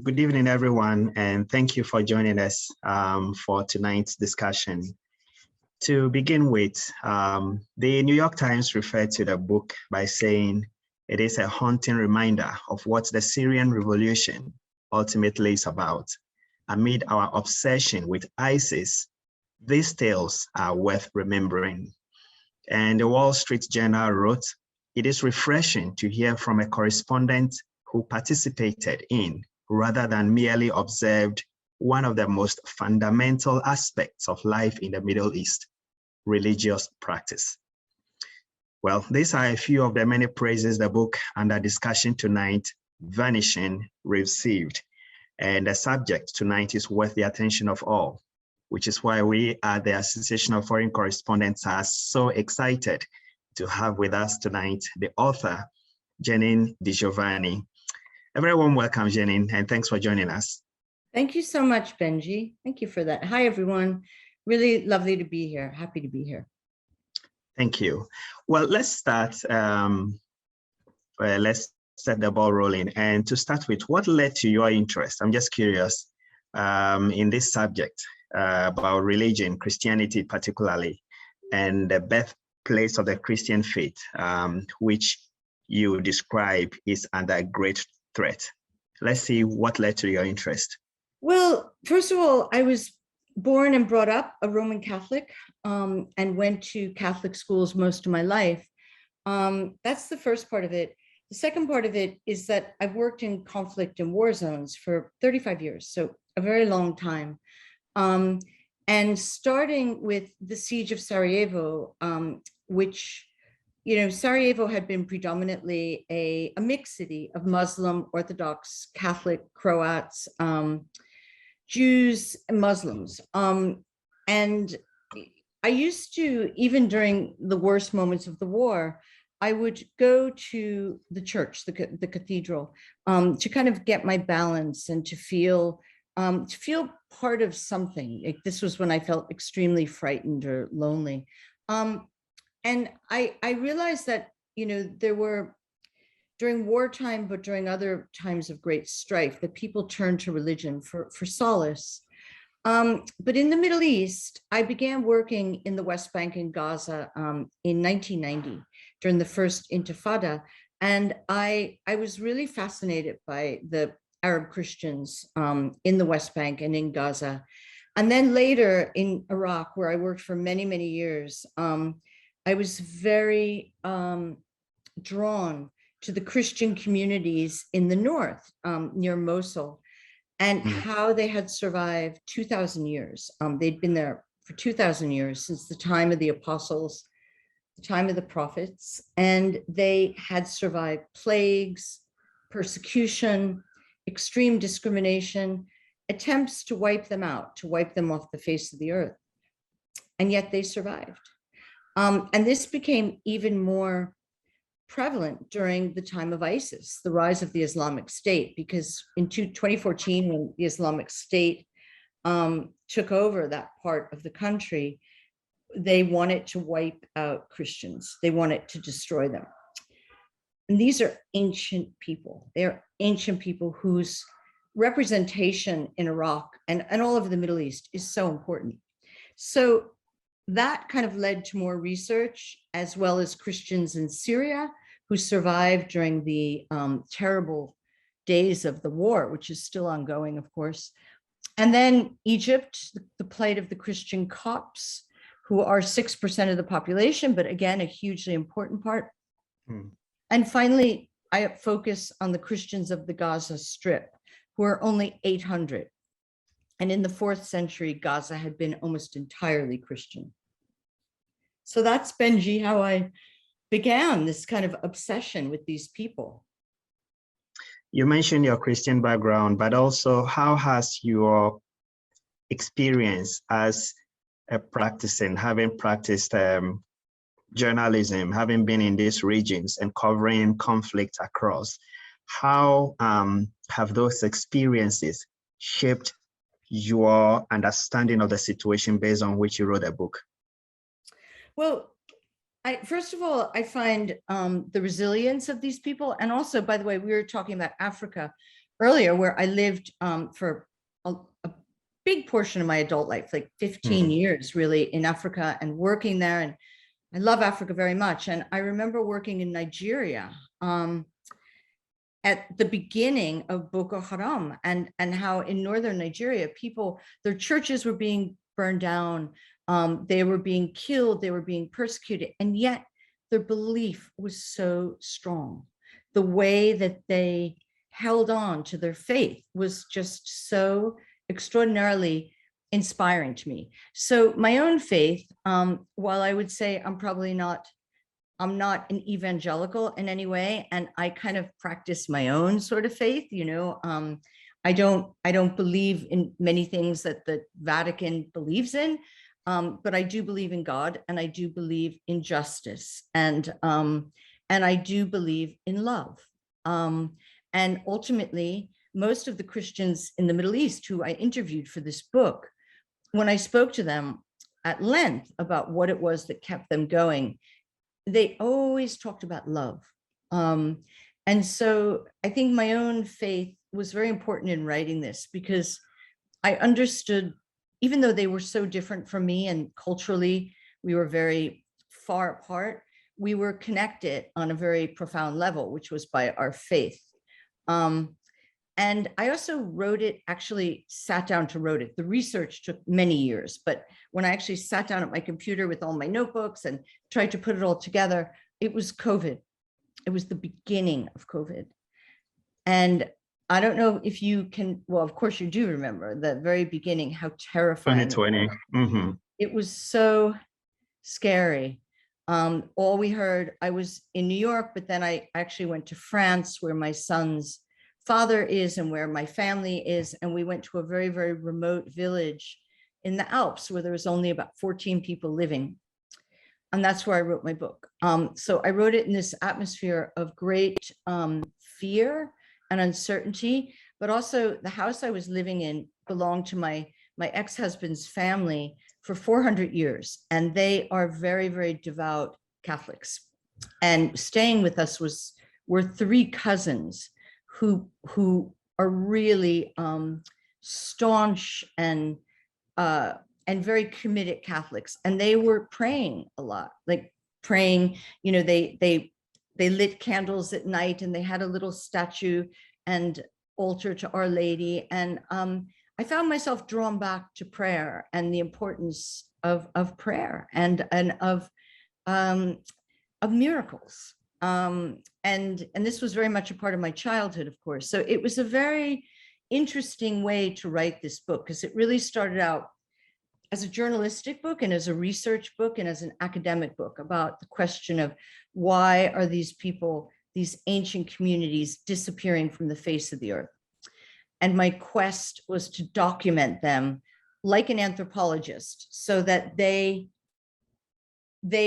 Good evening, everyone, and thank you for joining us for tonight's discussion. To begin with, the New York Times referred to the book by saying it is a haunting reminder of what the Syrian revolution ultimately is about. Amid our obsession with ISIS, these tales are worth remembering. And the Wall Street Journal wrote, "It is refreshing to hear from a correspondent who participated in, rather than merely observed, one of the most fundamental aspects of life in the Middle East, religious practice." Well, these are a few of the many praises the book under discussion tonight, Vanishing, received. And the subject tonight is worth the attention of all, which is why we at the Association of Foreign Correspondents are so excited to have with us tonight the author, Janine di Giovanni. Everyone, welcome, Janine, and thanks for joining us. Thank you so much, Benji. Thank you for that. Hi, everyone. Really lovely to be here. Happy to be here. Thank you. Well, let's start. Let's set the ball rolling. And to start with, what led to your interest? I'm just curious in this subject about religion, Christianity particularly, and the birthplace of the Christian faith, which you describe is under great threat. Let's see what led to your interest. Well, first of all, I was born and brought up a Roman Catholic and went to Catholic schools most of my life. That's the first part of it. The second part of it is that I've worked in conflict and war zones for 35 years, so a very long time. And starting with the siege of Sarajevo, which, you know, Sarajevo had been predominantly a mixed city of Muslim, Orthodox, Catholic, Croats, Jews, and Muslims. And I used to, even during the worst moments of the war, I would go to the church, the cathedral, to kind of get my balance and to feel part of something. Like, this was when I felt extremely frightened or lonely. And I realized that, you know, there were, during wartime, but during other times of great strife, that people turned to religion for solace. But in the Middle East, I began working in the West Bank and Gaza in 1990 during the first Intifada. And I was really fascinated by the Arab Christians in the West Bank and in Gaza. And then later in Iraq, where I worked for many, many years, I was very drawn to the Christian communities in the north, near Mosul, and how they had survived 2,000 years. They'd been there for 2,000 years, since the time of the apostles, the time of the prophets, and they had survived plagues, persecution, extreme discrimination, attempts to wipe them out, to wipe them off the face of the earth. And yet they survived. And this became even more prevalent during the time of ISIS, the rise of the Islamic State, because in 2014, when the Islamic State took over that part of the country, they wanted to wipe out Christians. They wanted to destroy them. And these are ancient people. They're ancient people whose representation in Iraq and all over the Middle East is so important. So that kind of led to more research, as well as Christians in Syria who survived during the terrible days of the war, which is still ongoing, of course. And then Egypt, the plight of the Christian Copts, who are 6% of the population, but again, a hugely important part. And finally, I focus on the Christians of the Gaza Strip, who are only 800. And in the 4th century, Gaza had been almost entirely Christian. So that's, Benji, how I began this kind of obsession with these people. You mentioned your Christian background, but also how has your experience as a practicing, having practiced journalism, having been in these regions and covering conflict across, how have those experiences shaped your understanding of the situation based on which you wrote a book? Well, first of all, I find the resilience of these people. And also, by the way, we were talking about Africa. earlier, where I lived for a big portion of my adult life, like 15 years really in Africa and working there. And I love Africa very much. And I remember working in Nigeria at the beginning of Boko Haram, and how in northern Nigeria, people, their churches were being burned down. They were being killed, they were being persecuted, and yet their belief was so strong. The way that they held on to their faith was just so extraordinarily inspiring to me. So my own faith, while I would say I'm not an evangelical in any way, and I kind of practice my own sort of faith, I don't believe in many things that the Vatican believes in, but I do believe in God, and I do believe in justice, and I do believe in love. And ultimately, most of the Christians in the Middle East who I interviewed for this book, when I spoke to them at length about what it was that kept them going, they always talked about love. And so I think my own faith was very important in writing this, because I understood, even though they were so different from me and culturally we were very far apart, we were connected on a very profound level, which was by our faith. And I also wrote it, actually sat down to write it. The research took many years, but when I actually sat down at my computer with all my notebooks and tried to put it all together, it was COVID. It was the beginning of COVID. And I don't know if you can, well, of course you do remember the very beginning, how terrifying. 2020. It was so scary. All we heard, I was in New York, but then I actually went to France, where my son's father is and where my family is. And we went to a very, very remote village in the Alps where there was only about 14 people living. And that's where I wrote my book. So I wrote it in this atmosphere of great fear and uncertainty, but also the house I was living in belonged to my ex-husband's family for 400 years. And they are very, very devout Catholics. And staying with us were three cousins who are really staunch and very committed Catholics. And they were praying a lot, like praying, they lit candles at night, and they had a little statue and altar to Our Lady. And I found myself drawn back to prayer and the importance of prayer and of miracles. And this was very much a part of my childhood, of course. So it was a very interesting way to write this book, because it really started out as a journalistic book and as a research book and as an academic book about the question of why are these people, these ancient communities, disappearing from the face of the earth. And my quest was to document them like an anthropologist, so that they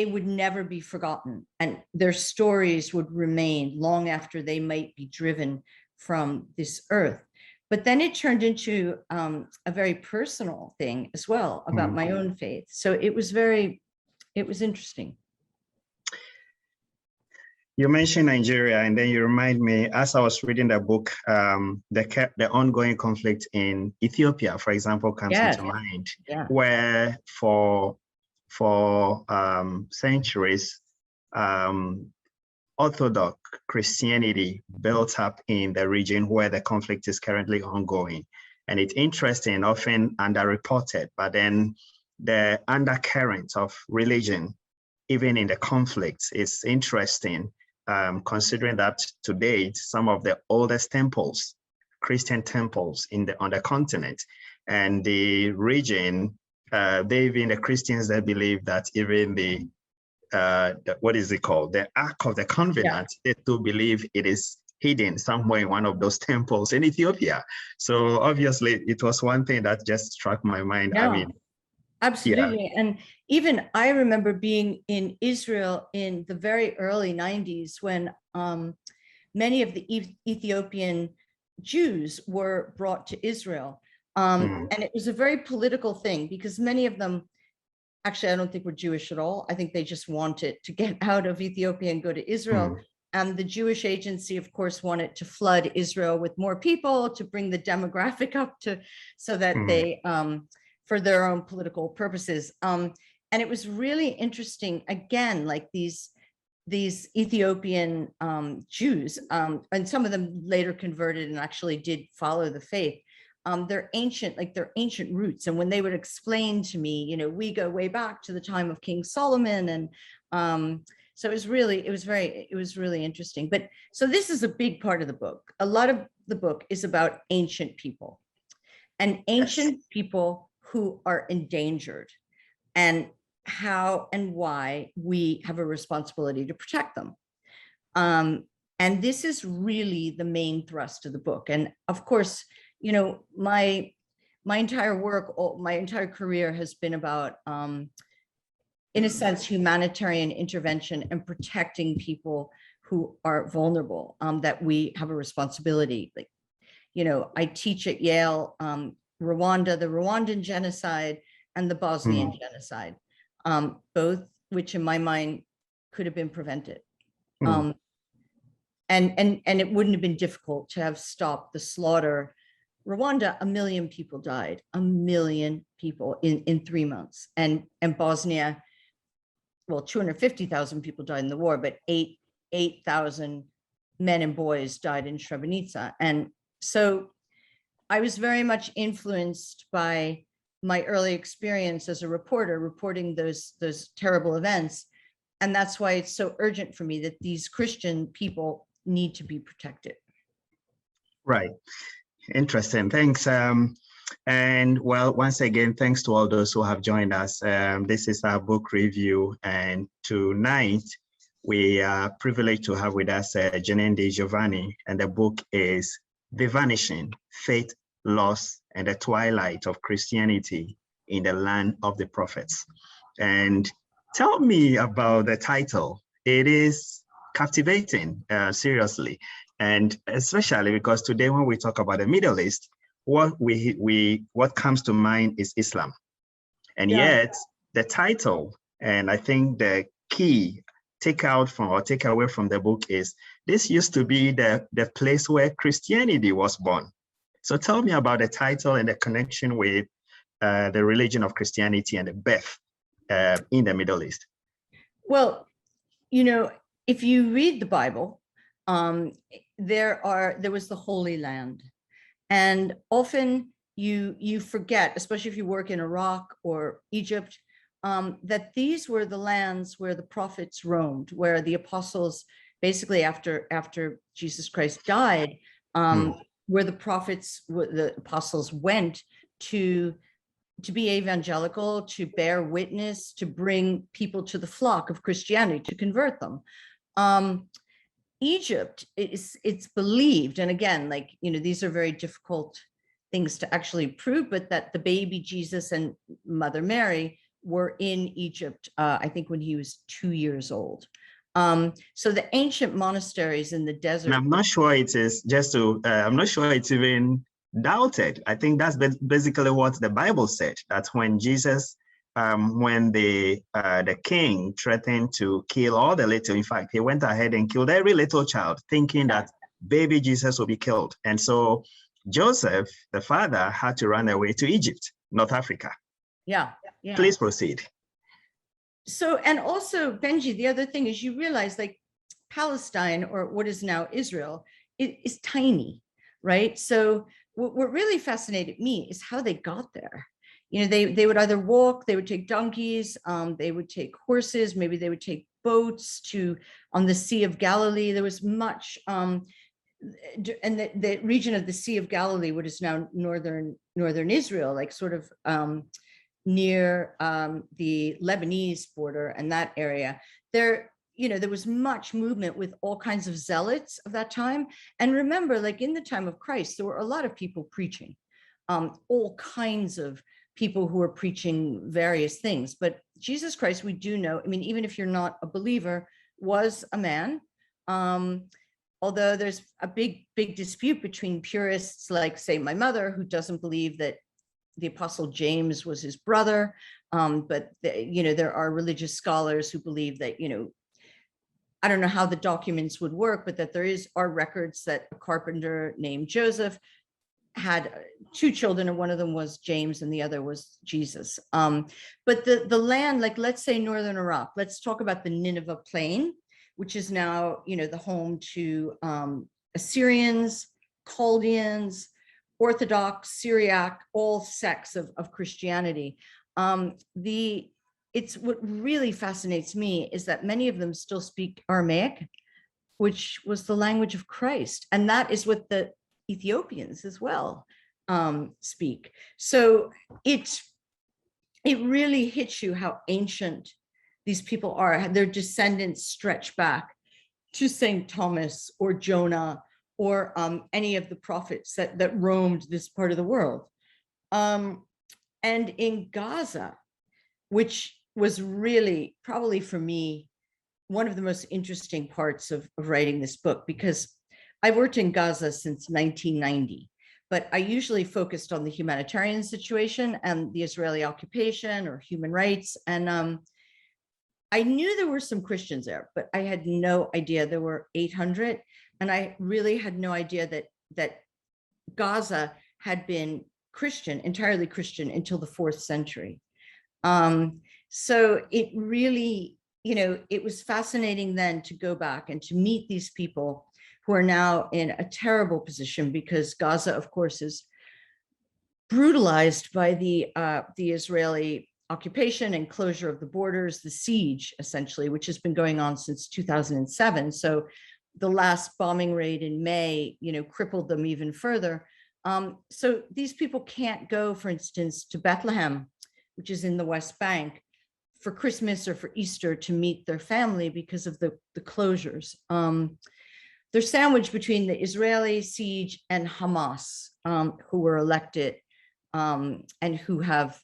would never be forgotten, and their stories would remain long after they might be driven from this earth. But then it turned into a very personal thing as well about my own faith. So it was interesting. You mentioned Nigeria, and then you remind me, as I was reading the book, the ongoing conflict in Ethiopia, for example, comes into mind, where for centuries, Orthodox Christianity built up in the region where the conflict is currently ongoing. And it's interesting, often underreported, but then the undercurrent of religion, even in the conflict, is interesting, considering that to date, some of the oldest temples, Christian temples on the continent and the region, the Christians that believe that even the what is it called? The Ark of the Covenant, they do believe it is hidden somewhere in one of those temples in Ethiopia. So obviously it was one thing that just struck my mind. Yeah, I mean, absolutely. And even I remember being in Israel in the very early 90s when many of the Ethiopian Jews were brought to Israel. And it was a very political thing because many of them, actually, I don't think were Jewish at all. I think they just wanted to get out of Ethiopia and go to Israel. And the Jewish Agency, of course, wanted to flood Israel with more people to bring the demographic up to, so that they, for their own political purposes. And it was really interesting, again, like these Ethiopian Jews, and some of them later converted and actually did follow the faith. Their ancient roots. And when they would explain to me, you know, we go way back to the time of King Solomon. And so it was really interesting. But so this is a big part of the book. A lot of the book is about ancient people, and ancient people who are endangered, and how and why we have a responsibility to protect them. And this is really the main thrust of the book. And of course, you know, my entire work, my entire career has been about, in a sense, humanitarian intervention and protecting people who are vulnerable, that we have a responsibility. Like, you know, I teach at Yale, Rwanda, the Rwandan genocide and the Bosnian genocide, both which in my mind could have been prevented. And it wouldn't have been difficult to have stopped the slaughter. Rwanda, 1 million people died, 1 million people in 3 months. And Bosnia, well, 250,000 people died in the war, but 8,000 men and boys died in Srebrenica. And so I was very much influenced by my early experience as a reporter, reporting those terrible events. And that's why it's so urgent for me that these Christian people need to be protected. Right. Interesting. Thanks. And well, once again, thanks to all those who have joined us. This is our book review. And tonight we are privileged to have with us Janine di Giovanni, and the book is The Vanishing, Faith, Loss, and the Twilight of Christianity in the Land of the Prophets. And tell me about the title. It is captivating, seriously. And especially because today when we talk about the Middle East, what comes to mind is Islam. And yet the title, and I think the key takeaway from the book is, this used to be the place where Christianity was born. So tell me about the title and the connection with the religion of Christianity and the birth in the Middle East. Well, you know, if you read the Bible, there was the Holy Land. And often you forget, especially if you work in Iraq or Egypt, that these were the lands where the prophets roamed, where the apostles, basically after Jesus Christ died, where the apostles went to be evangelical, to bear witness, to bring people to the flock of Christianity, to convert them. Egypt, it's believed, and again, like, you know, these are very difficult things to actually prove, but that the baby Jesus and Mother Mary were in Egypt, I think when he was 2 years old. So the ancient monasteries in the desert. And I'm not sure it is I'm not sure it's even doubted. I think that's basically what the Bible said, that when Jesus, when the king threatened to kill all the little, in fact, he went ahead and killed every little child, thinking that baby Jesus will be killed. And so Joseph, the father, had to run away to Egypt, North Africa. Yeah. Please proceed. So, and also, Benji, the other thing is, you realize, like, Palestine, or what is now Israel, is tiny, right? So what really fascinated me is how they got there. You know, they would either walk, they would take donkeys, they would take horses, maybe they would take boats on the Sea of Galilee. There was much, and the region of the Sea of Galilee, what is now northern Israel, like sort of near the Lebanese border and that area. There was much movement with all kinds of zealots of that time. And remember, like in the time of Christ, there were a lot of people preaching, all kinds of people who were preaching various things. But Jesus Christ, we do know, I mean, even if you're not a believer, was a man. Although there's a big dispute between purists, like, say, my mother, who doesn't believe that the Apostle James was his brother. But there are religious scholars who believe that, I don't know how the documents would work, but that are records that a carpenter named Joseph had two children, and one of them was James and the other was Jesus. But the land, like let's say northern Iraq, let's talk about the Nineveh plain, which is now, the home to Assyrians, Chaldeans, Orthodox, Syriac, all sects of Christianity. It's what really fascinates me is that many of them still speak Aramaic, which was the language of Christ. And that is what the Ethiopians as well speak. So it really hits you how ancient these people are. Their descendants stretch back to St. Thomas or Jonah or any of the prophets that roamed this part of the world. And in Gaza, which was really probably for me one of the most interesting parts of writing this book, because I've worked in Gaza since 1990, but I usually focused on the humanitarian situation and the Israeli occupation or human rights. And I knew there were some Christians there, but I had no idea there were 800. And I really had no idea that Gaza had been Christian, entirely Christian, until the 4th century. So it really, it was fascinating then to go back and to meet these people who are now in a terrible position, because Gaza, of course, is brutalized by the Israeli occupation and closure of the borders, the siege, essentially, which has been going on since 2007. So the last bombing raid in May, crippled them even further. So these people can't go, for instance, to Bethlehem, which is in the West Bank, for Christmas or for Easter to meet their family because of the closures. They're sandwiched between the Israeli siege and Hamas, who were elected and who have,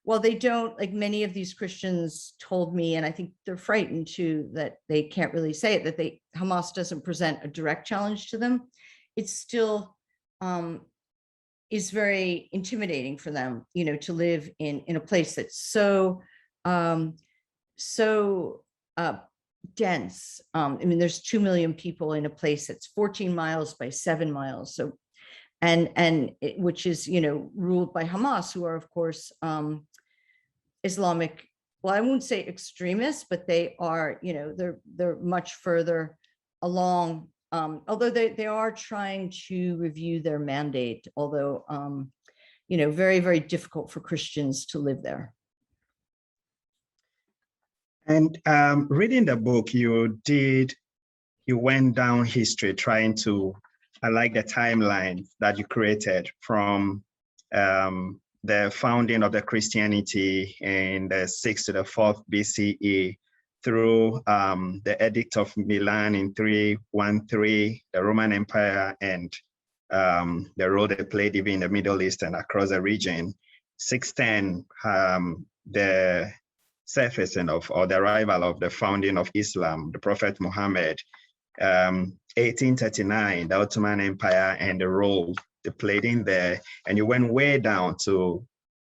well, they don't, like many of these Christians told me, and I think they're frightened too, that they can't really say it, that Hamas doesn't present a direct challenge to them. It still is very intimidating for them, to live in a place that's so dense. There's 2 million people in a place that's 14 miles by 7 miles. So, which is, ruled by Hamas, who are, of course, Islamic, well, I won't say extremists, but they are, they're much further along, although they are trying to review their mandate, although, very, very difficult for Christians to live there. And reading the book, you went down history trying to, I like the timeline that you created from the founding of the Christianity in the 6th to the 4th BCE through the Edict of Milan in 313, the Roman Empire, and the role they played even in the Middle East and across the region. 610, the surfacing of, or the arrival of the founding of Islam, the Prophet Muhammad. 1839, the Ottoman Empire and the role they played in there. And you went way down to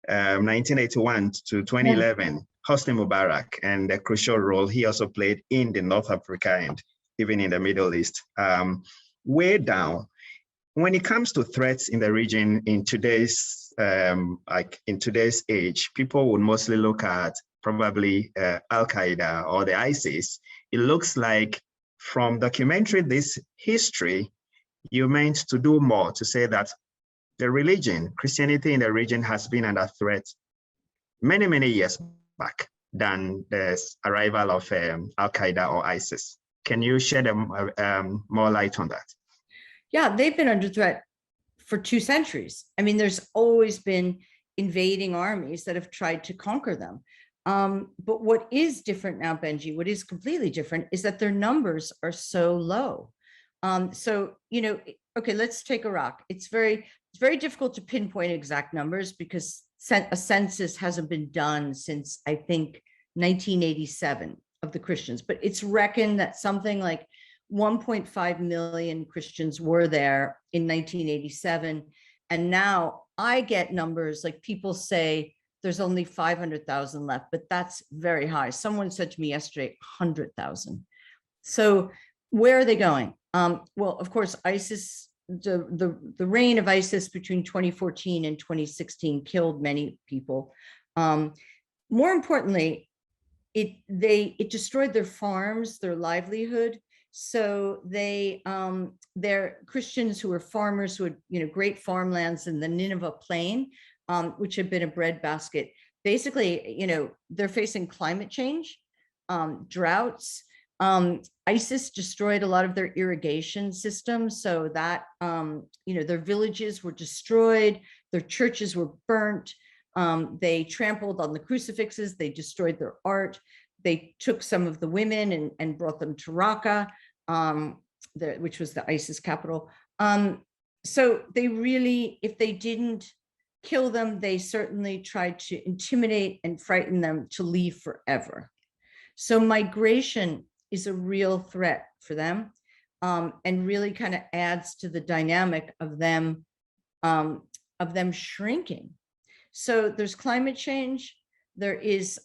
1981 to 2011, Hosni Mubarak and the crucial role he also played in the North Africa and even in the Middle East. Way down. When it comes to threats in the region in today's, in today's age, people would mostly look at probably Al-Qaeda or the ISIS. It looks like from documentary this history, you meant to do more to say that the religion, Christianity in the region has been under threat many, many years back than the arrival of Al-Qaeda or ISIS. Can you shed more light on that? Yeah, they've been under threat for 2 centuries. There's always been invading armies that have tried to conquer them. But what is different now, Benji, what is completely different is that their numbers are so low. Okay, let's take Iraq. It's very difficult to pinpoint exact numbers because a census hasn't been done since, I think, 1987 of the Christians, but it's reckoned that something like 1.5 million Christians were there in 1987. And now I get numbers like people say there's only 500,000 left, but that's very high. Someone said to me yesterday, 100,000. So where are they going? Well, of course, ISIS, the reign of ISIS between 2014 and 2016 killed many people. More importantly, it destroyed their farms, their livelihood. So they're Christians who were farmers who had great farmlands in the Nineveh plain, which had been a breadbasket. Basically, they're facing climate change, droughts. ISIS destroyed a lot of their irrigation systems, so that their villages were destroyed, their churches were burnt. They trampled on the crucifixes, they destroyed their art, they took some of the women and brought them to Raqqa, which was the ISIS capital. So they really, if they didn't kill them, they certainly tried to intimidate and frighten them to leave forever. So migration is a real threat for them, and really kind of adds to the dynamic of them shrinking. So there's climate change, there is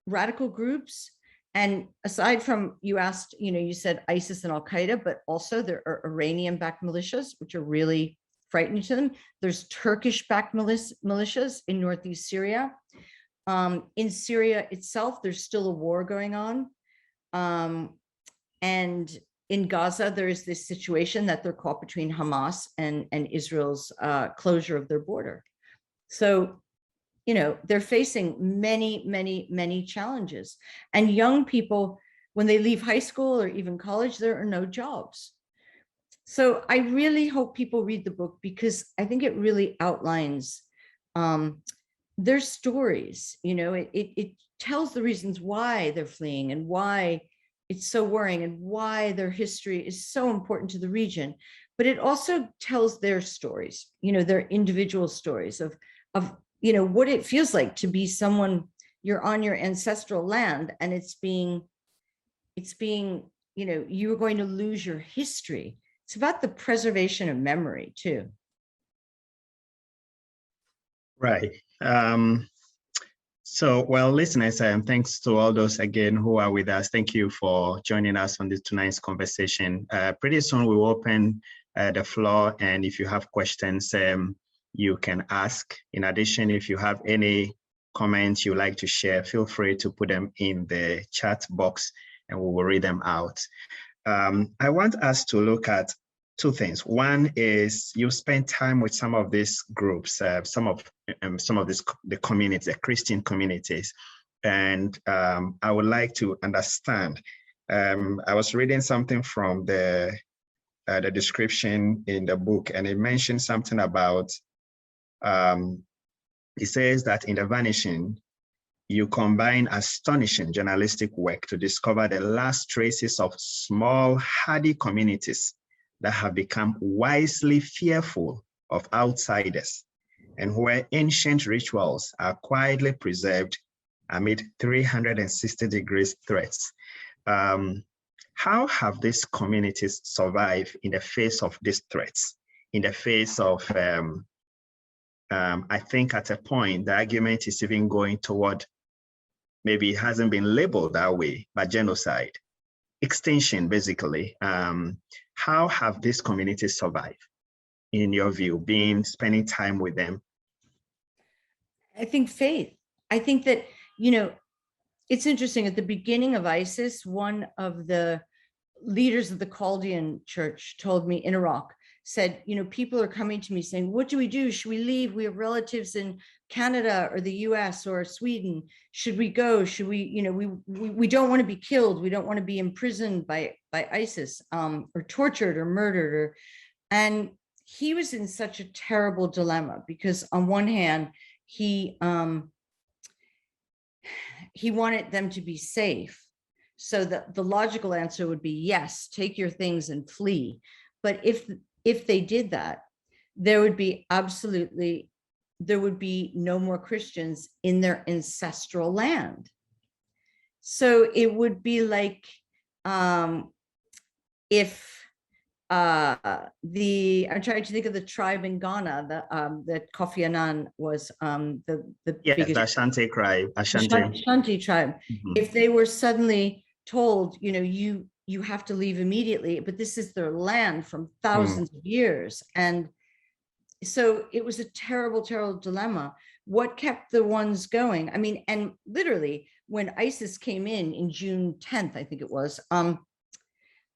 radical groups, and aside from, you asked, you said ISIS and Al-Qaeda, but also there are Iranian-backed militias, which are really frightening to them. There's Turkish-backed militias in northeast Syria. In Syria itself, there's still a war going on. And in Gaza, there is this situation that they're caught between Hamas and Israel's closure of their border. So, they're facing many, many, many challenges. And young people, when they leave high school or even college, there are no jobs. So I really hope people read the book, because I think it really outlines their stories. It tells the reasons why they're fleeing and why it's so worrying and why their history is so important to the region. But it also tells their stories, their individual stories of what it feels like to be someone, you're on your ancestral land and it's being, you're going to lose your history. It's about the preservation of memory too. Right. So, well, listeners, thanks to all those again who are with us. Thank you for joining us on this tonight's conversation. Pretty soon we will open the floor, and if you have questions, you can ask. In addition, if you have any comments you'd like to share, feel free to put them in the chat box and we will read them out. I want us to look at two things. One is you spend time with some of these groups, some of the communities, the Christian communities, and I would like to understand. I was reading something from the description in the book, and it mentioned something about. It says that in the Vanishing, you combine astonishing journalistic work to discover the last traces of small, hardy communities that have become wisely fearful of outsiders, and where ancient rituals are quietly preserved amid 360-degree threats. How have these communities survived in the face of these threats, in the face of, I think at a point, the argument is even going toward, maybe it hasn't been labeled that way, but genocide, extinction, basically. How have these communities survived, in your view, spending time with them? I think faith. I think that, it's interesting. At the beginning of ISIS, one of the leaders of the Chaldean church told me in Iraq, said, people are coming to me saying, what do we do? Should we leave? We have relatives in Canada or the US or Sweden. Should we go? Should we, we don't want to be killed. We don't want to be imprisoned by ISIS, or tortured or murdered. And he was in such a terrible dilemma, because on one hand, he wanted them to be safe. So that the logical answer would be, yes, take your things and flee. But if they did that, there would be no more Christians in their ancestral land. So it would be like if I'm trying to think of the tribe in Ghana that Kofi Annan was the biggest, the Ashanti tribe. Ashanti tribe. Mm-hmm. If they were suddenly told, you you have to leave immediately, but this is their land from thousands of years. And so it was a terrible, terrible dilemma. What kept the ones going? I mean, and literally when ISIS came in June 10th, I think it was,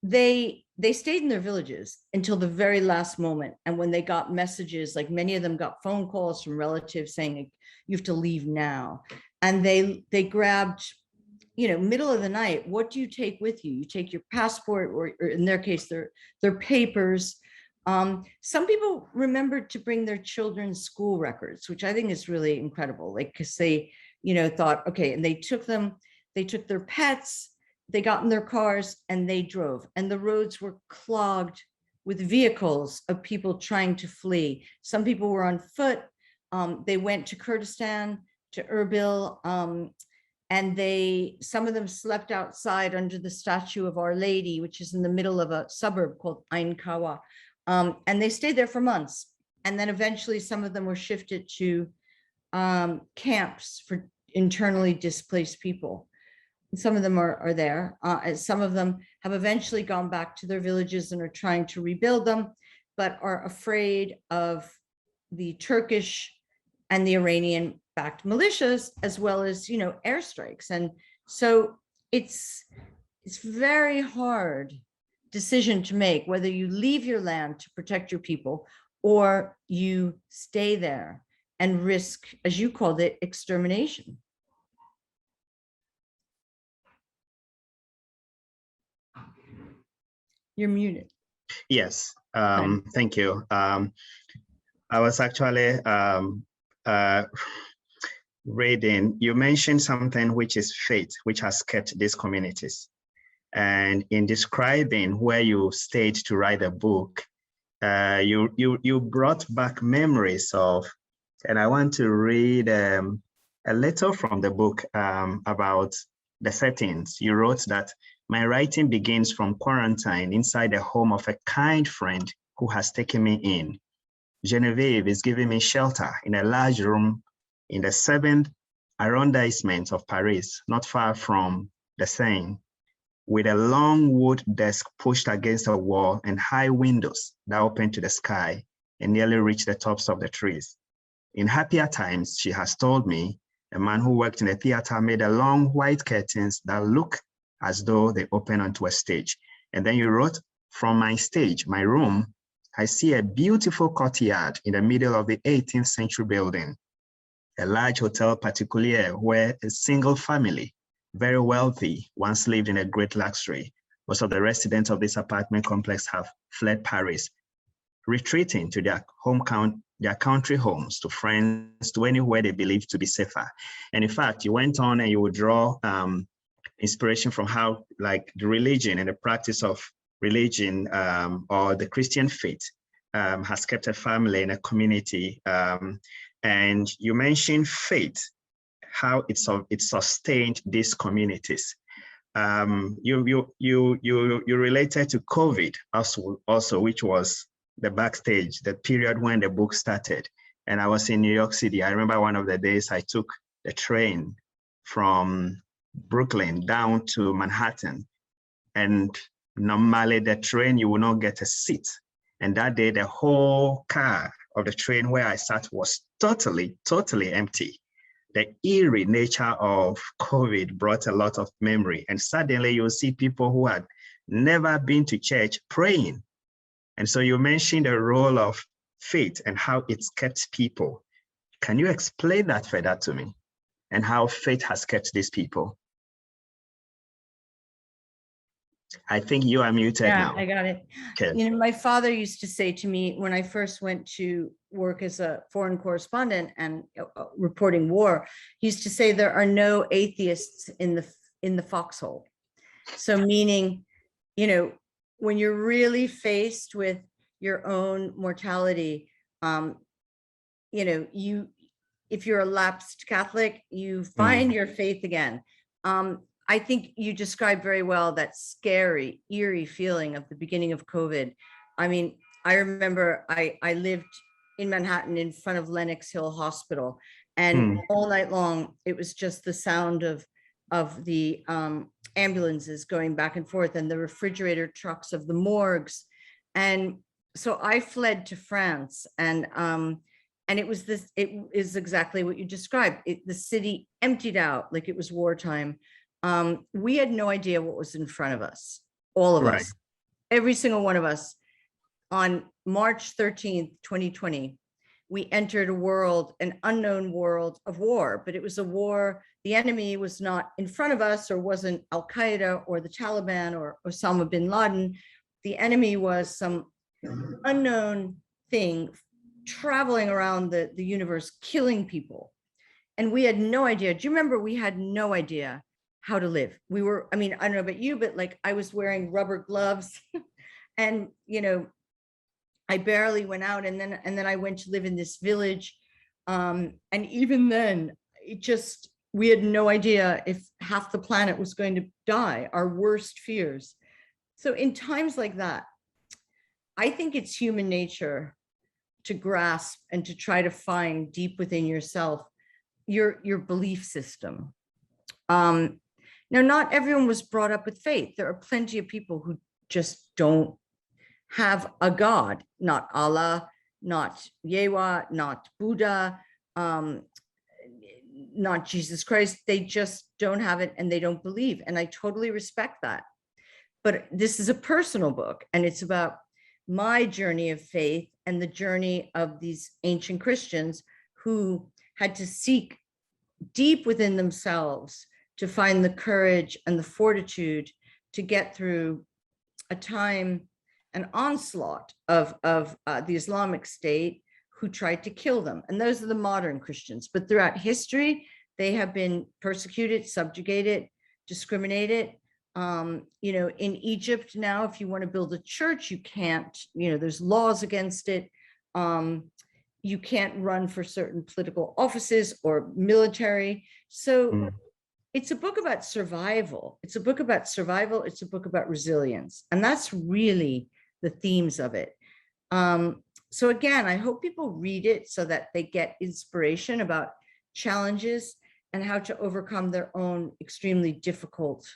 they stayed in their villages until the very last moment. And when they got messages, like many of them got phone calls from relatives saying, you have to leave now. And they grabbed, middle of the night, what do you take with you? You take your passport, or in their case, their papers. Some people remembered to bring their children's school records, which I think is really incredible. Like, because they, thought, okay, and they took their pets, they got in their cars and they drove, and the roads were clogged with vehicles of people trying to flee. Some people were on foot. They went to Kurdistan, to Erbil, and some of them slept outside under the statue of Our Lady, which is in the middle of a suburb called Ain Kawa. And they stayed there for months. And then eventually some of them were shifted to camps for internally displaced people. Some of them are there. Some of them have eventually gone back to their villages and are trying to rebuild them, but are afraid of the Turkish and the Iranian-backed militias, as well as, airstrikes. And so it's very hard decision to make whether you leave your land to protect your people or you stay there and risk, as you called it, extermination. You're muted. Yes, thank you. I was actually reading, you mentioned something which is faith, which has kept these communities. And in describing where you stayed to write a book, you brought back memories of, and I want to read a little from the book about the settings. You wrote that my writing begins from quarantine inside the home of a kind friend who has taken me in. Genevieve is giving me shelter in a large room in the 7th arrondissement of Paris, not far from the Seine, with a long wood desk pushed against a wall and high windows that open to the sky and nearly reach the tops of the trees. In happier times, she has told me, a man who worked in a theater made a long white curtains that look as though they open onto a stage. And then you wrote, from my stage, my room, I see a beautiful courtyard in the middle of the 18th century building, a large hotel particulier where a single family, very wealthy, once lived in a great luxury. Most of the residents of this apartment complex have fled Paris, retreating to their country homes, to friends, to anywhere they believe to be safer. And in fact, you went on and you would draw inspiration from how, like, the religion and the practice of religion or the Christian faith has kept a family and a community. And you mentioned faith, how it sustained these communities. You related to COVID also, which was the backstage, the period when the book started. And I was in New York City. I remember one of the days I took the train from Brooklyn down to Manhattan. And normally the train, you will not get a seat. And that day, the whole car of the train where I sat was totally empty. The eerie nature of COVID brought a lot of memory. And suddenly you'll see people who had never been to church praying. And so you mentioned the role of faith and how it's kept people. Can you explain that further to me, and how faith has kept these people? I think you are muted now. Yeah, I got it. Okay. My father used to say to me when I first went to work as a foreign correspondent and reporting war, he used to say there are no atheists in the foxhole. So meaning, when you're really faced with your own mortality, if you're a lapsed Catholic, you find your faith again. I think you described very well that scary, eerie feeling of the beginning of COVID. I mean, I remember I lived in Manhattan in front of Lenox Hill Hospital, and all night long, it was just the sound of of the ambulances going back and forth, and the refrigerator trucks of the morgues. And so I fled to France, and it is exactly what you described. The city emptied out like it was wartime. We had no idea what was in front of us, all of Right. us, every single one of us. On March 13th, 2020, we entered an unknown world of war, but it was a war. The enemy was not in front of us, or wasn't Al-Qaeda or the Taliban or Osama bin Laden. The enemy was some unknown thing traveling around the universe, killing people. And we had no idea. Do you remember? We had no idea how to live. We were, I mean, I don't know about you, but like I was wearing rubber gloves and, I barely went out, and then I went to live in this village. And even then, we had no idea if half the planet was going to die, our worst fears. So in times like that, I think it's human nature to grasp and to try to find deep within yourself your belief system. Now, not everyone was brought up with faith. There are plenty of people who just don't have a God, not Allah, not Yehweh, not Buddha, not Jesus Christ. They just don't have it, and they don't believe. And I totally respect that. But this is a personal book, and it's about my journey of faith and the journey of these ancient Christians who had to seek deep within themselves to find the courage and the fortitude to get through a time, an onslaught of the Islamic State, who tried to kill them. And those are the modern Christians. But throughout history, they have been persecuted, subjugated, discriminated. In Egypt now, if you want to build a church, you can't, there's laws against it. You can't run for certain political offices or military. So it's a book about survival. It's a book about survival. It's a book about resilience. And that's really the themes of it. So again, I hope people read it so that they get inspiration about challenges and how to overcome their own extremely difficult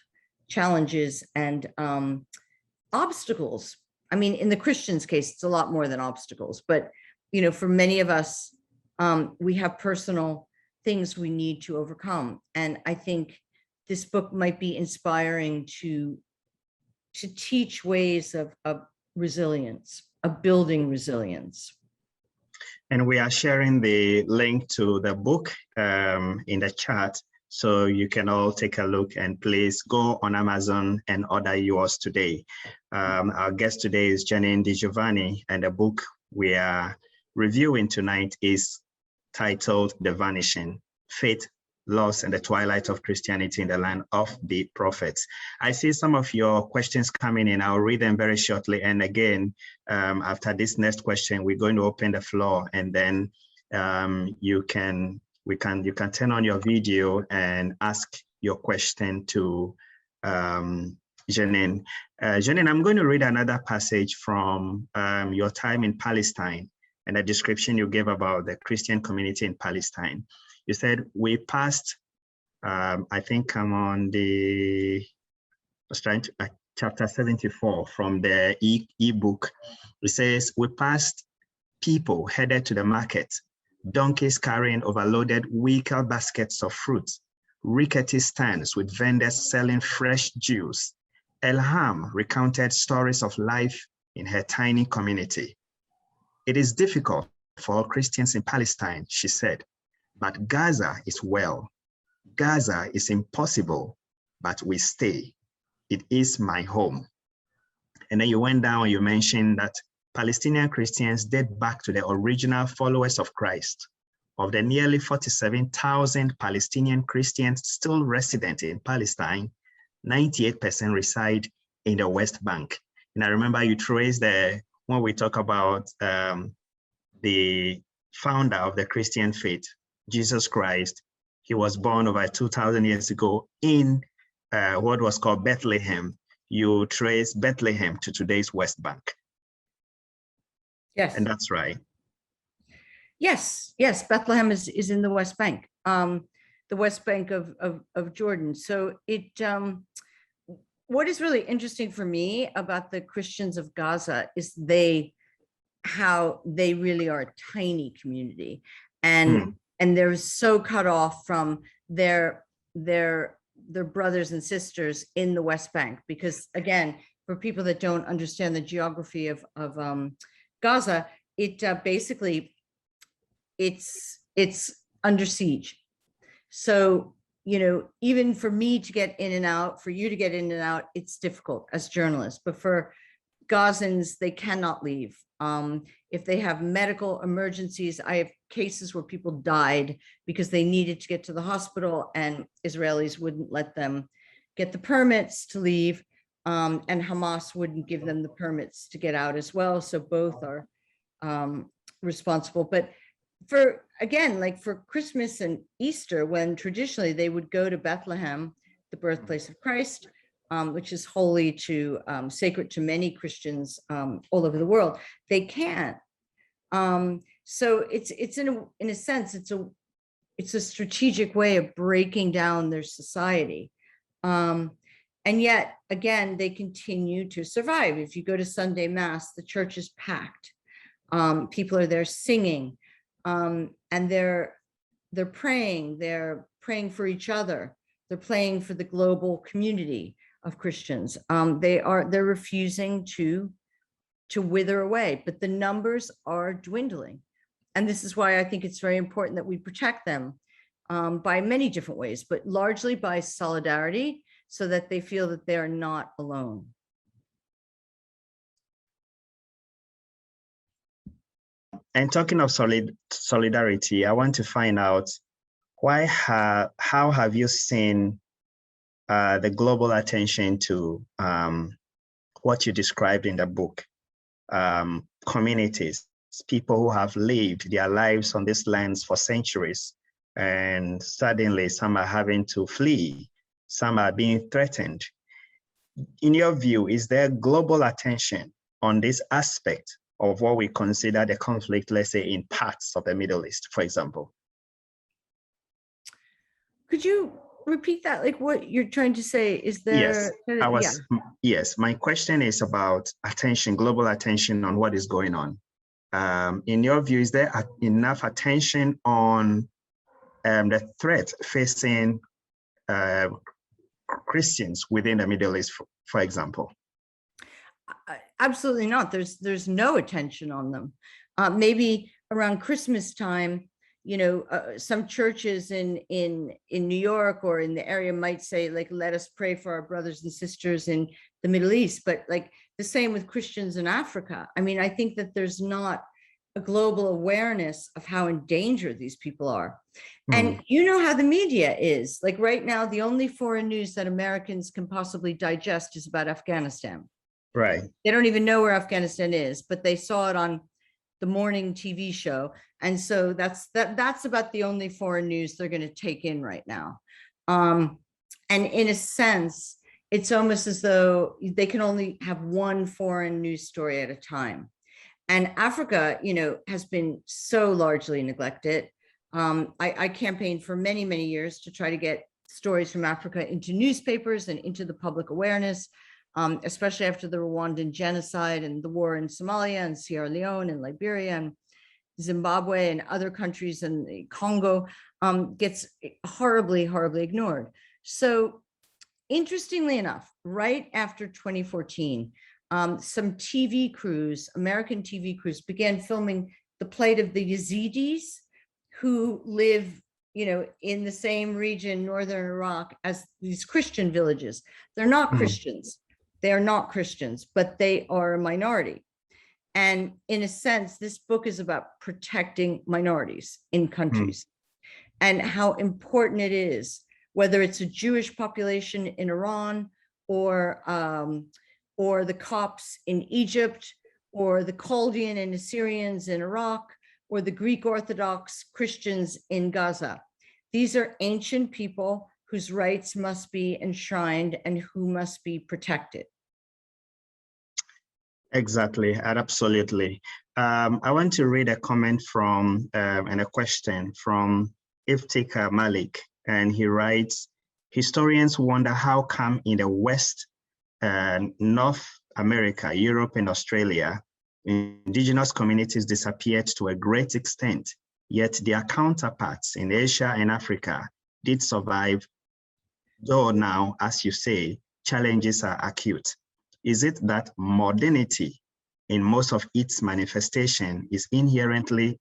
challenges and obstacles. I mean, in the Christians' case, it's a lot more than obstacles, but for many of us, we have personal things we need to overcome. And I think this book might be inspiring to teach ways of resilience, of building resilience. And we are sharing the link to the book in the chat, so you can all take a look, and please go on Amazon and order yours today. Our guest today is Janine di Giovanni, and the book we are reviewing tonight is titled The Vanishing: Faith, Loss, and the Twilight of Christianity in the Land of the Prophets. I see some of your questions coming in. I'll read them very shortly. And again, after this next question, we're going to open the floor, and then you can turn on your video and ask your question to Janine. Janine, I'm going to read another passage from your time in Palestine and the description you gave about the Christian community in Palestine. You said, we passed, I think I'm on chapter 74 from the e-book. It says, we passed people headed to the market, donkeys carrying overloaded wicker baskets of fruit, rickety stands with vendors selling fresh juice. Elham recounted stories of life in her tiny community. It is difficult for all Christians in Palestine, she said, but Gaza is well. Gaza is impossible, but we stay. It is my home. And then you went down and you mentioned that Palestinian Christians date back to the original followers of Christ. Of the nearly 47,000 Palestinian Christians still resident in Palestine, 98% reside in the West Bank. And I remember you traced when we talk about the founder of the Christian faith, Jesus Christ, he was born over 2,000 years ago in what was called Bethlehem. You trace Bethlehem to today's West Bank. Yes. And that's right. Yes, Bethlehem is in the West Bank. the West Bank of Jordan. So what is really interesting for me about the Christians of Gaza is how they really are a tiny community, and they're so cut off from their brothers and sisters in the West Bank, because again, for people that don't understand the geography of Gaza, it basically it's under siege. So, you know, even for me to get in and out, for you to get in and out, it's difficult as journalists. But for Gazans, they cannot leave. If they have medical emergencies, I have cases where people died because they needed to get to the hospital and Israelis wouldn't let them get the permits to leave, and Hamas wouldn't give them the permits to get out as well. So both are responsible. But for, again, like for Christmas and Easter, when traditionally they would go to Bethlehem, the birthplace of Christ, which is holy to, sacred to many Christians all over the world, they can't. So it's in a sense, it's a strategic way of breaking down their society. And yet, again, they continue to survive. If you go to Sunday Mass, the church is packed. People are there singing, and they're praying for each other. They're praying for the global community of Christians. They're refusing to wither away, but the numbers are dwindling. And this is why I think it's very important that we protect them by many different ways, but largely by solidarity, so that they feel that they are not alone. And talking of solidarity, I want to find out how have you seen the global attention to what you described in the book, communities, people who have lived their lives on these lands for centuries, and suddenly some are having to flee, some are being threatened. In your view, is there global attention on this aspect of what we consider the conflict, let's say in parts of the Middle East, for example? Could you repeat that? Like what you're trying to say? Is there? Yes, yes. My question is about attention, global attention on what is going on. In your view, is there enough attention on the threat facing Christians within the Middle East, for example? Absolutely not. There's no attention on them. Maybe around Christmas time, you know, some churches in New York or in the area might say, like, let us pray for our brothers and sisters in the Middle East. But like the same with Christians in Africa. I mean, I think that there's not a global awareness of how endangered these people are. And you know how the media is. Like right now, the only foreign news that Americans can possibly digest is about Afghanistan. Right. They don't even know where Afghanistan is, but they saw it on the morning TV show. And so that's about the only foreign news they're going to take in right now. And in a sense, it's almost as though they can only have one foreign news story at a time. And Africa, you know, has been so largely neglected. I campaigned for many, many years to try to get stories from Africa into newspapers and into the public awareness, especially after the Rwandan genocide and the war in Somalia and Sierra Leone and Liberia and Zimbabwe and other countries, and Congo gets horribly, horribly ignored. So interestingly enough, right after 2014, some TV crews, American TV crews, began filming the plight of the Yazidis who live, you know, in the same region, northern Iraq, as these Christian villages. They're not Christians. They are not Christians, but they are a minority. And in a sense, this book is about protecting minorities in countries and how important it is, whether it's a Jewish population in Iran or the Copts in Egypt, or the Chaldean and Assyrians in Iraq, or the Greek Orthodox Christians in Gaza. These are ancient people whose rights must be enshrined and who must be protected. Exactly, absolutely. I want to read a comment from and a question from Iftikhar Malik. And he writes, historians wonder how come in the West, North America, Europe, and Australia, indigenous communities disappeared to a great extent, yet their counterparts in Asia and Africa did survive, though now, as you say, challenges are acute. Is it that modernity in most of its manifestation is inherently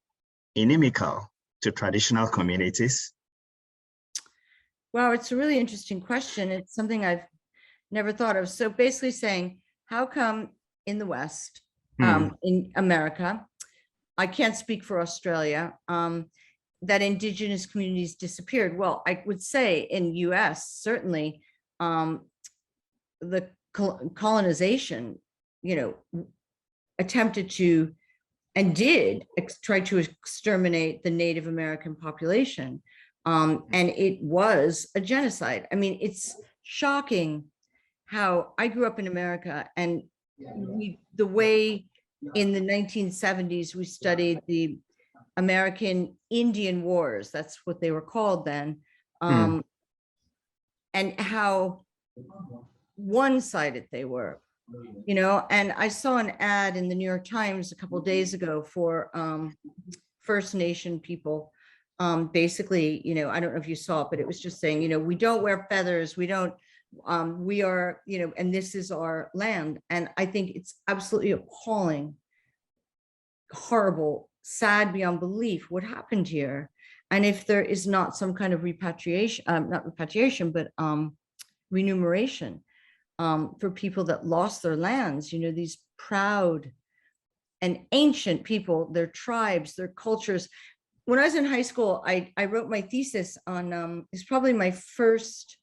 inimical to traditional communities? Wow, it's a really interesting question. It's something I've never thought of. So basically saying, how come in the West, in America, I can't speak for Australia, that indigenous communities disappeared? Well, I would say in US, certainly, the colonization, attempted to and did try to exterminate the Native American population. And it was a genocide. I mean, it's shocking how I grew up in America, and the way in the 1970s we studied the American Indian Wars, that's what they were called then, and how one-sided they were. And I saw an ad in the New York Times a couple of days ago for First Nation people. Basically, I don't know if you saw it, but it was just saying, we don't wear feathers, we don't, we are, and this is our land. And I think it's absolutely appalling, horrible, sad beyond belief what happened here. And if there is not some kind of repatriation, not repatriation, but remuneration, for people that lost their lands, these proud and ancient people, their tribes, their cultures. When I was in high school, I wrote my thesis on, it's probably my first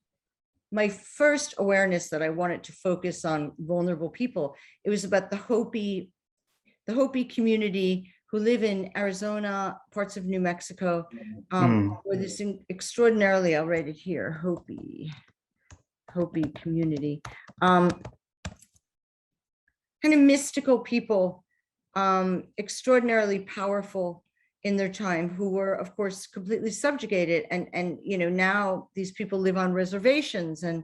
awareness that I wanted to focus on vulnerable people. It was about the Hopi community who live in Arizona, parts of New Mexico, where this extraordinarily, I'll write it here, Hopi community, kind of mystical people, extraordinarily powerful in their time, who were, of course, completely subjugated. And now these people live on reservations, and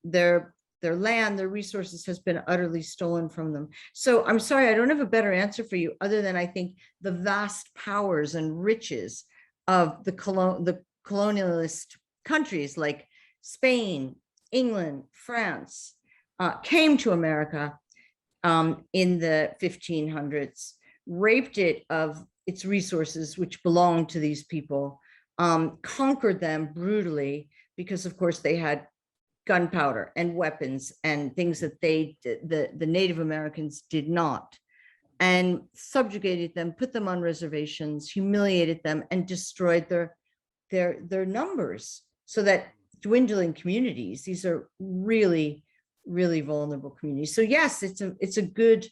their land, their resources has been utterly stolen from them. So I'm sorry, I don't have a better answer for you, other than I think the vast powers and riches of the colonialist countries like Spain, England, France, came to America in the 1500s, raped it of its resources, which belonged to these people, conquered them brutally, because of course they had gunpowder and weapons and things that the Native Americans did not, and subjugated them, put them on reservations, humiliated them, and destroyed their numbers, so that dwindling communities, these are really, really vulnerable communities. So yes, it's a good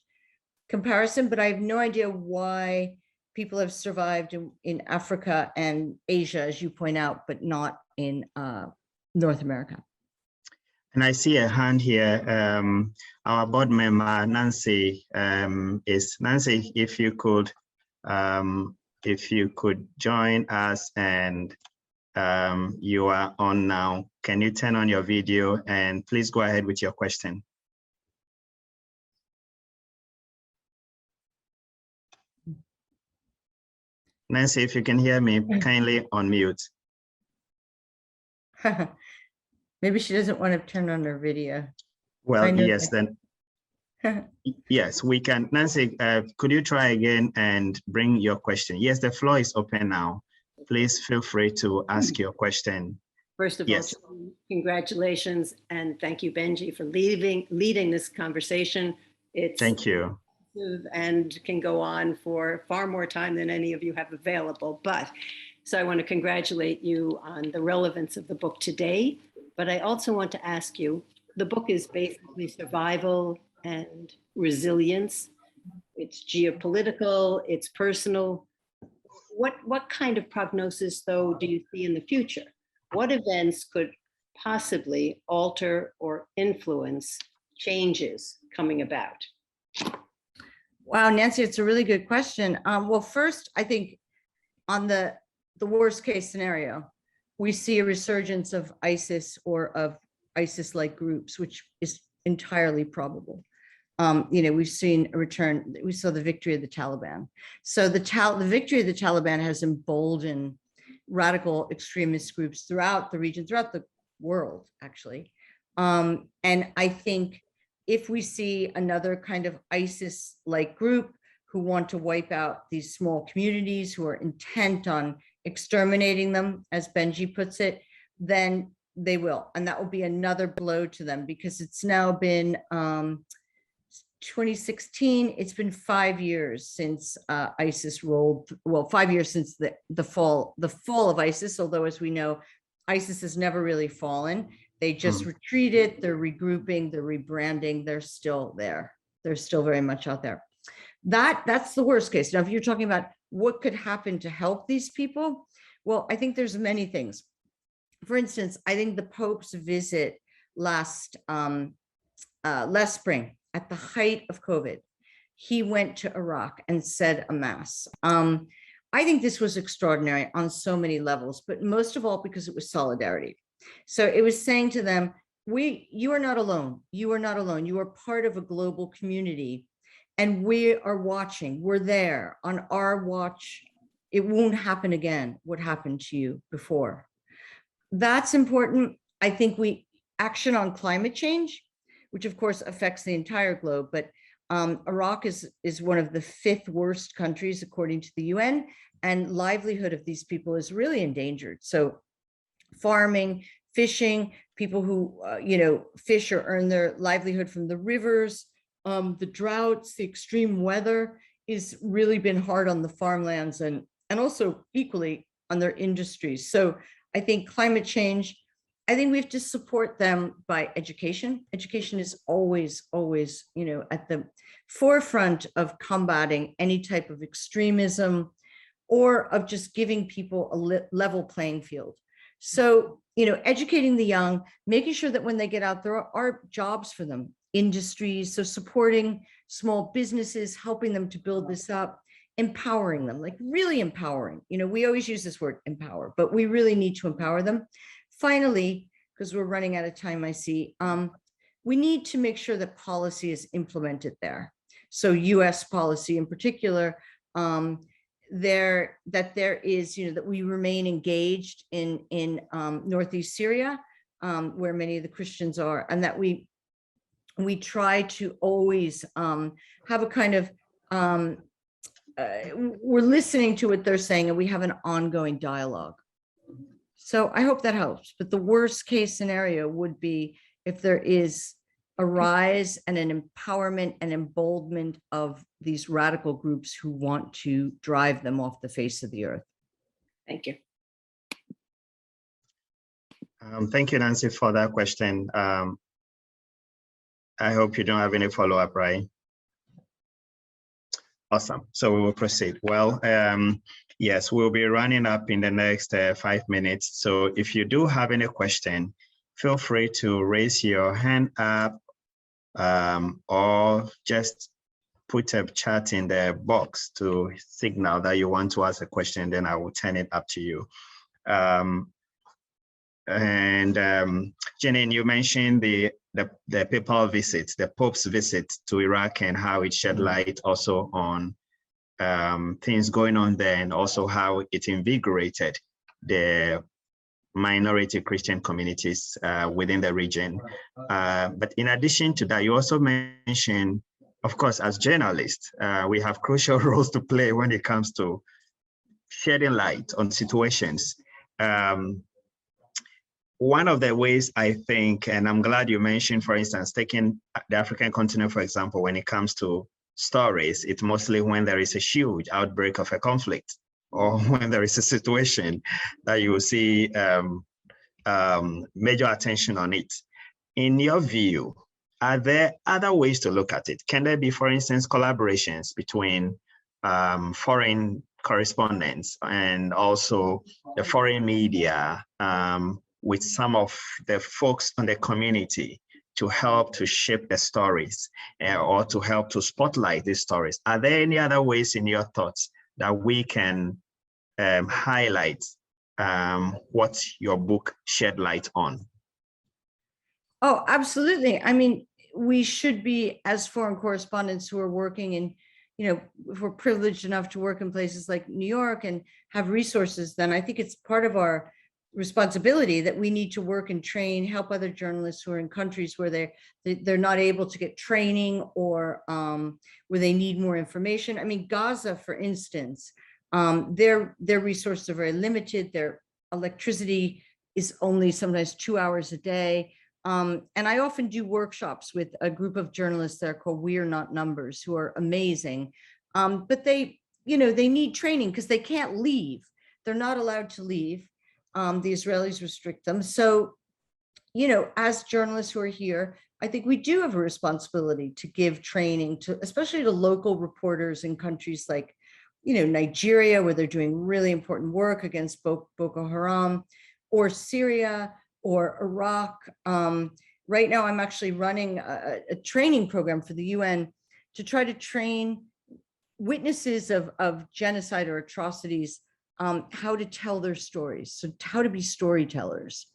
comparison, but I have no idea why people have survived in Africa and Asia, as you point out, but not in North America. And I see a hand here. Our board member, Nancy, Nancy, if you could join us, and you are on now. Can you turn on your video and please go ahead with your question? Nancy, if you can hear me, kindly unmute. Maybe she doesn't want to turn on her video. Well, yes, then. Yes, we can. Nancy, could you try again and bring your question? Yes, the floor is open now. Please feel free to ask your question. First of all, congratulations, and thank you, Benji, for leading this conversation. Thank you. And can go on for far more time than any of you have available. So I want to congratulate you on the relevance of the book today. But I also want to ask you, the book is basically survival and resilience. It's geopolitical, it's personal. What kind of prognosis, though, do you see in the future? What events could possibly alter or influence changes coming about? Wow, Nancy, it's a really good question. Well, first, I think on the worst case scenario, we see a resurgence of ISIS or of ISIS-like groups, which is entirely probable. We've seen a return. We saw the victory of the Taliban. So the victory of the Taliban has emboldened radical extremist groups throughout the region, throughout the world, actually. And I think if we see another kind of ISIS-like group who want to wipe out these small communities, who are intent on exterminating them, as Benji puts it, then they will. And that will be another blow to them, because it's now been 2016, it's been 5 years since ISIS rolled, well, 5 years since the fall of ISIS, although as we know, ISIS has never really fallen. They just retreated, they're regrouping, they're rebranding, they're still there. They're still very much out there. That's the worst case. Now, if you're talking about what could happen to help these people, well, I think there's many things. For instance, I think the Pope's visit last spring, at the height of COVID, he went to Iraq and said a mass. I think this was extraordinary on so many levels, but most of all because it was solidarity. So it was saying to them, you are not alone. You are not alone. You are part of a global community, and we are watching. We're there on our watch. It won't happen again, what happened to you before. That's important. I think action on climate change, which of course affects the entire globe, but Iraq is one of the 5th worst countries according to the UN, and livelihood of these people is really endangered. So farming, fishing, people who fish or earn their livelihood from the rivers, the droughts, the extreme weather is really been hard on the farmlands and also equally on their industries. So I think climate change, I think we have to support them by education. Education is always, at the forefront of combating any type of extremism or of just giving people a level playing field. So, educating the young, making sure that when they get out, there are jobs for them, industries. So supporting small businesses, helping them to build this up, empowering them, like really empowering. We always use this word empower, but we really need to empower them. Finally, because we're running out of time, I see, we need to make sure that policy is implemented there. So US policy in particular, that we remain engaged in Northeast Syria, where many of the Christians are, and that we try to always have a kind of, we're listening to what they're saying and we have an ongoing dialogue. So I hope that helps. But the worst case scenario would be if there is a rise and an empowerment and emboldenment of these radical groups who want to drive them off the face of the earth. Thank you. Thank you, Nancy, for that question. I hope you don't have any follow-up, right? Awesome. So we will proceed. Well, yes, we'll be running up in the next 5 minutes. So if you do have any question, feel free to raise your hand up or just put a chat in the box to signal that you want to ask a question, then I will turn it up to you. Janine, you mentioned the papal visit, the Pope's visit to Iraq, and how it shed light also on things going on there, and also how it invigorated the minority Christian communities within the region. But in addition to that, you also mentioned, of course, as journalists, we have crucial roles to play when it comes to shedding light on situations. One of the ways I think, and I'm glad you mentioned, for instance, taking the African continent, for example, when it comes to stories, it's mostly when there is a huge outbreak of a conflict or when there is a situation that you will see major attention on it. In your view, are there other ways to look at it? Can there be, for instance, collaborations between foreign correspondents and also the foreign media with some of the folks on the community to help to shape the stories or to help to spotlight these stories? Are there any other ways in your thoughts that we can highlight what your book shed light on? Oh, absolutely. I mean, we should be, as foreign correspondents who are working in, if we're privileged enough to work in places like New York and have resources, then I think it's part of our responsibility that we need to work and train, help other journalists who are in countries where they're not able to get training, or where they need more information. I mean, Gaza, for instance, their resources are very limited. Their electricity is only sometimes 2 hours a day. And I often do workshops with a group of journalists that are called We Are Not Numbers, who are amazing. But they need training because they can't leave. They're not allowed to leave. The Israelis restrict them. So, as journalists who are here, I think we do have a responsibility to give training to, especially to local reporters in countries like, Nigeria, where they're doing really important work against Boko Haram, or Syria, or Iraq. Right now, I'm actually running a training program for the UN to try to train witnesses of genocide or atrocities, how to tell their stories, so how to be storytellers.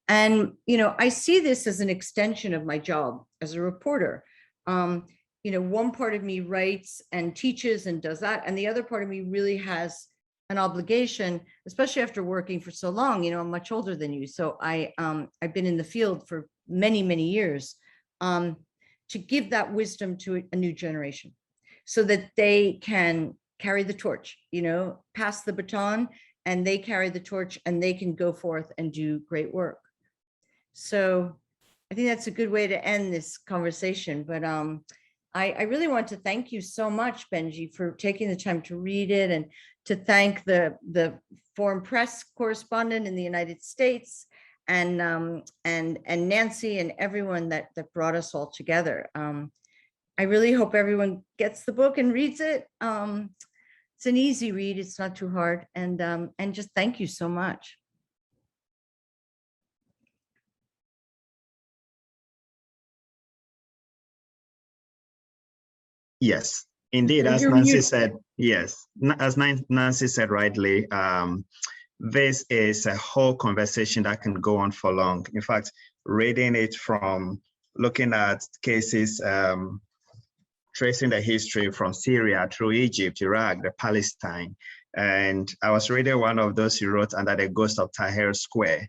And, I see this as an extension of my job as a reporter. One part of me writes and teaches and does that, and the other part of me really has an obligation, especially after working for so long. I'm much older than you, so I've been in the field for many, many years, to give that wisdom to a new generation, so that they can carry the torch, pass the baton, and they carry the torch, and they can go forth and do great work. So I think that's a good way to end this conversation. But I really want to thank you so much, Benji, for taking the time to read it, and to thank the foreign press correspondent in the United States, and Nancy and everyone that brought us all together. I really hope everyone gets the book and reads it. It's an easy read. It's not too hard. And just thank you so much. Yes, indeed, as Nancy said, yes, as Nancy said rightly, this is a whole conversation that can go on for long. In fact, reading it from looking at cases, tracing the history from Syria through Egypt, Iraq, the Palestine. And I was reading one of those he wrote under the ghost of Tahrir Square,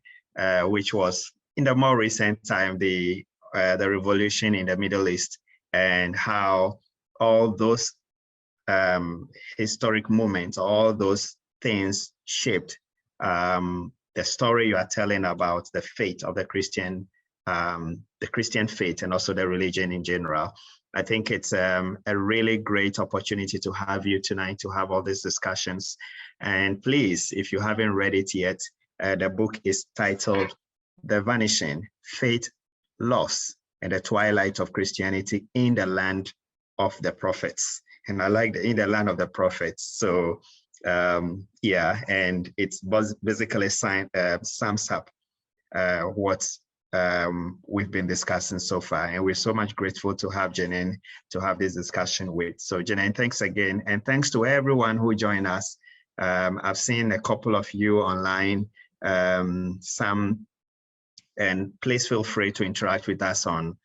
which was in the more recent time, the revolution in the Middle East, and how all those historic moments, all those things shaped the story you are telling about the fate of the Christian faith, and also the religion in general. I think it's a really great opportunity to have you tonight to have all these discussions. And please, if you haven't read it yet, the book is titled The Vanishing, Faith, Loss, and the Twilight of Christianity in the Land of the Prophets. And I like in the land of the prophets. So yeah, and it's basically sums up what we've been discussing so far. And we're so much grateful to have Janine to have this discussion with. So Janine, thanks again. And thanks to everyone who joined us. I've seen a couple of you online, some, and please feel free to interact with us on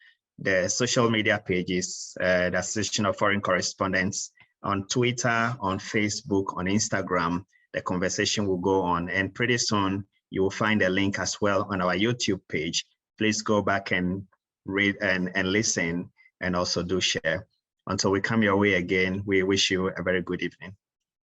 the social media pages, the Association of Foreign Correspondents, on Twitter, on Facebook, on Instagram. The conversation will go on, and pretty soon you will find a link as well on our YouTube page. Please go back and read and listen, and also do share. Until we come your way again, we wish you a very good evening.